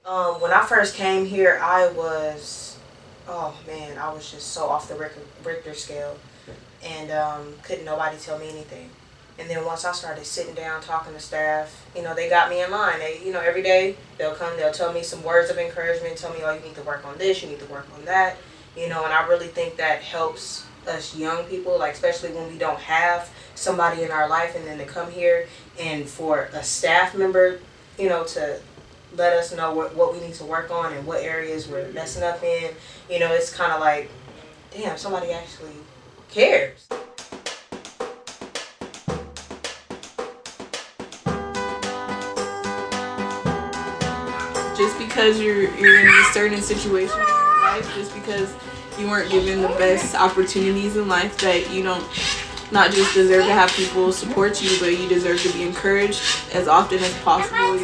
When I first came here, I was, oh man, I was just so off the Richter scale, and couldn't nobody tell me anything. And then once I started sitting down talking to staff, you know, they got me in line. They, you know, every day they'll come, they'll tell me some words of encouragement, tell me, oh, you need to work on this, you need to work on that, you know, and I really think that helps us young people, like especially when we don't have somebody in our life, and then to come here and for a staff member, you know, to let us know what we need to work on and what areas we're messing up in. You know, it's kind of like, damn, somebody actually cares. Just because you're in a certain situation in life, just because you weren't given the best opportunities in life, that you don't not just deserve to have people support you, but you deserve to be encouraged as often as possible.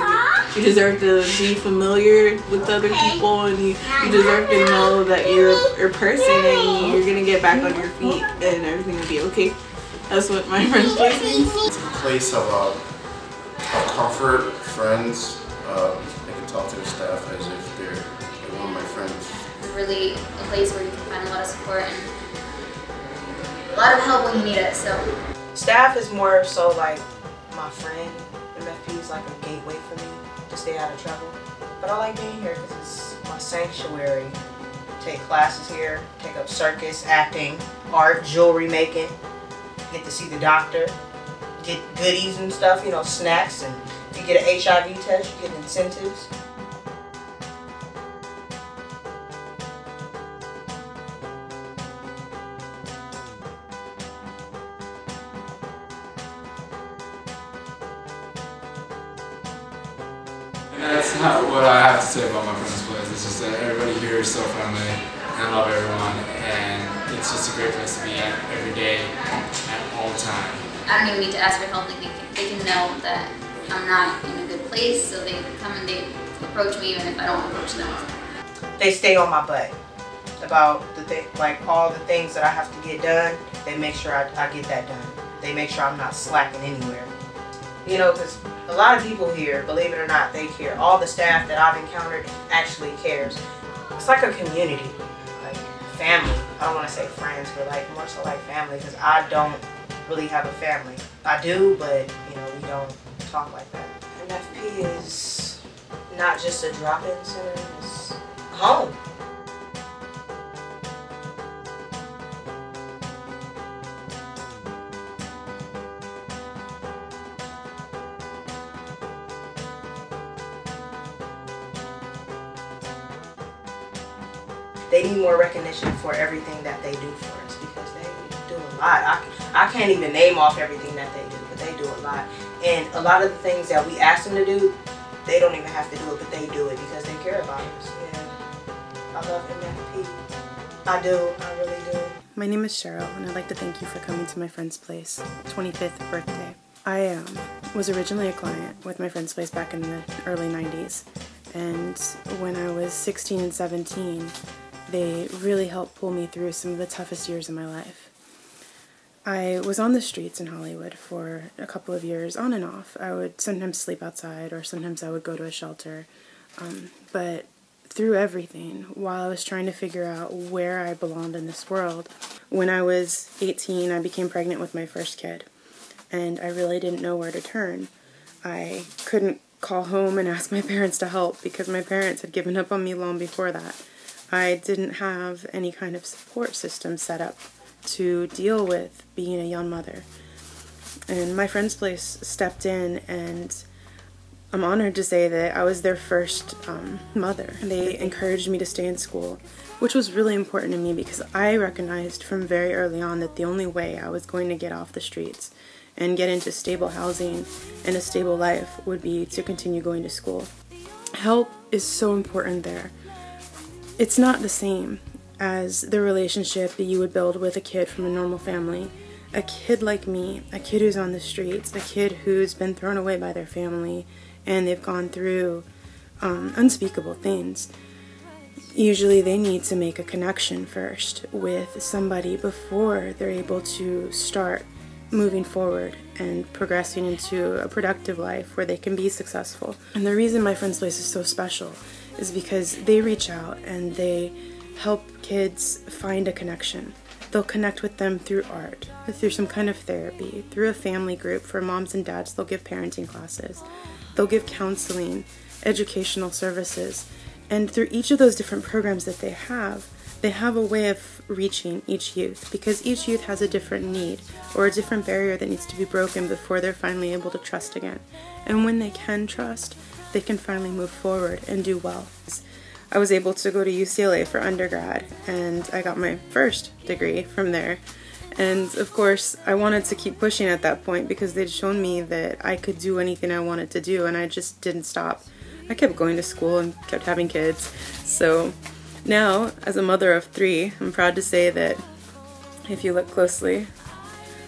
You deserve to be familiar with other people, and you deserve to know that you're a person and you're gonna get back on your feet and everything will be okay. That's what my friend's place means. It's a place of comfort, friends. I can talk to the staff as if they're one of my friends. It's really a place where you can find a lot of support and a lot of help when you need it. So Staff is more so like my friend. MFP is like a gateway for me to stay out of trouble. But I like being here because it's my sanctuary. Take classes here, take up circus, acting, art, jewelry making. Get to see the doctor, get goodies and stuff, you know, snacks, and if you get an HIV test, you get incentives. That's not what I have to say about my friend's place. It's just that everybody here is so friendly, and I love everyone, and it's just a great place to be at every day, at all time. I don't even need to ask for help. They can know that I'm not in a good place, so they come and they approach me even if I don't approach them. They stay on my butt about like all the things that I have to get done. They make sure I get that done. They make sure I'm not slacking anywhere. You know, because a lot of people here, believe it or not, they care. All the staff that I've encountered actually cares. It's like a community, like family. I don't want to say friends, but like more so like family, because I don't really have a family. I do, but you know, we don't talk like that. MFP is not just a drop-in center, it's home. They need more recognition for everything that they do for us, because they do a lot. I can't even name off everything that they do, but they do a lot. And a lot of the things that we ask them to do, they don't even have to do it, but they do it because they care about us. And I love MFP. I do, I really do. My name is Cheryl, and I'd like to thank you for coming to my friend's place, 25th birthday. I was originally a client with my friend's place back in the early 90s, and when I was 16 and 17, they really helped pull me through some of the toughest years of my life. I was on the streets in Hollywood for a couple of years, on and off. I would sometimes sleep outside, or sometimes I would go to a shelter. But through everything, while I was trying to figure out where I belonged in this world, when I was 18, I became pregnant with my first kid, and I really didn't know where to turn. I couldn't call home and ask my parents to help because my parents had given up on me long before that. I didn't have any kind of support system set up to deal with being a young mother. And my friend's place stepped in, and I'm honored to say that I was their first mother. They encouraged me to stay in school, which was really important to me because I recognized from very early on that the only way I was going to get off the streets and get into stable housing and a stable life would be to continue going to school. Help is so important there. It's not the same as the relationship that you would build with a kid from a normal family. A kid like me, a kid who's on the streets, a kid who's been thrown away by their family and they've gone through unspeakable things. Usually they need to make a connection first with somebody before they're able to start moving forward and progressing into a productive life where they can be successful. And the reason my friend's place is so special is because they reach out and they help kids find a connection. They'll connect with them through art, through some kind of therapy, through a family group. For moms and dads, they'll give parenting classes. They'll give counseling, educational services. And through each of those different programs that they have a way of reaching each youth, because each youth has a different need or a different barrier that needs to be broken before they're finally able to trust again. And when they can trust, they can finally move forward and do well. I was able to go to UCLA for undergrad, and I got my first degree from there. And of course, I wanted to keep pushing at that point because they'd shown me that I could do anything I wanted to do, and I just didn't stop. I kept going to school and kept having kids. So now, as a mother of 3, I'm proud to say that if you look closely,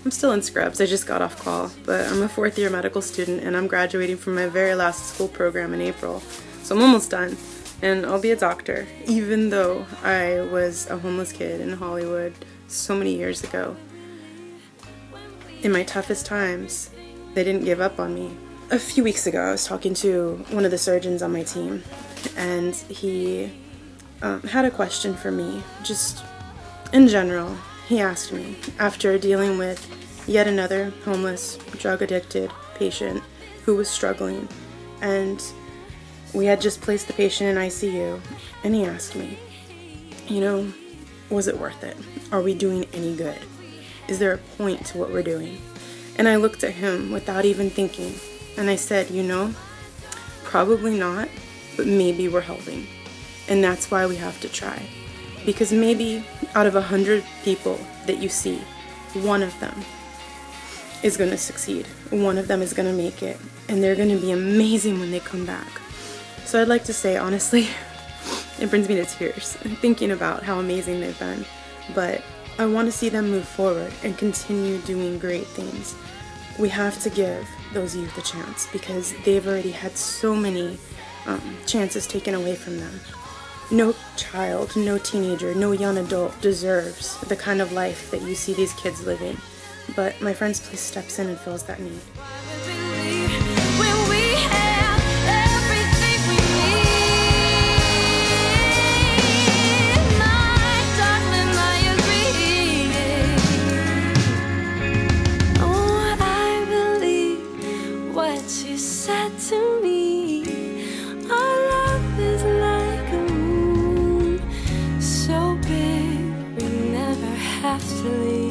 I'm still in scrubs. I just got off call, but I'm a 4th year medical student, and I'm graduating from my very last school program in April. So I'm almost done. And I'll be a doctor, even though I was a homeless kid in Hollywood so many years ago. In my toughest times, they didn't give up on me. A few weeks ago, I was talking to one of the surgeons on my team, and he had a question for me. Just in general, he asked me, after dealing with yet another homeless, drug-addicted patient who was struggling, and we had just placed the patient in ICU, and he asked me, you know, was it worth it? Are we doing any good? Is there a point to what we're doing? And I looked at him without even thinking, and I said, you know, probably not, but maybe we're helping. And that's why we have to try. Because maybe out of 100 people that you see, one of them is going to succeed. One of them is going to make it, and they're going to be amazing when they come back. So I'd like to say, honestly, it brings me to tears thinking about how amazing they've been. But I want to see them move forward and continue doing great things. We have to give those youth a chance because they've already had so many chances taken away from them. No child, no teenager, no young adult deserves the kind of life that you see these kids living. But my Friends Place steps in and fills that need. Have to leave.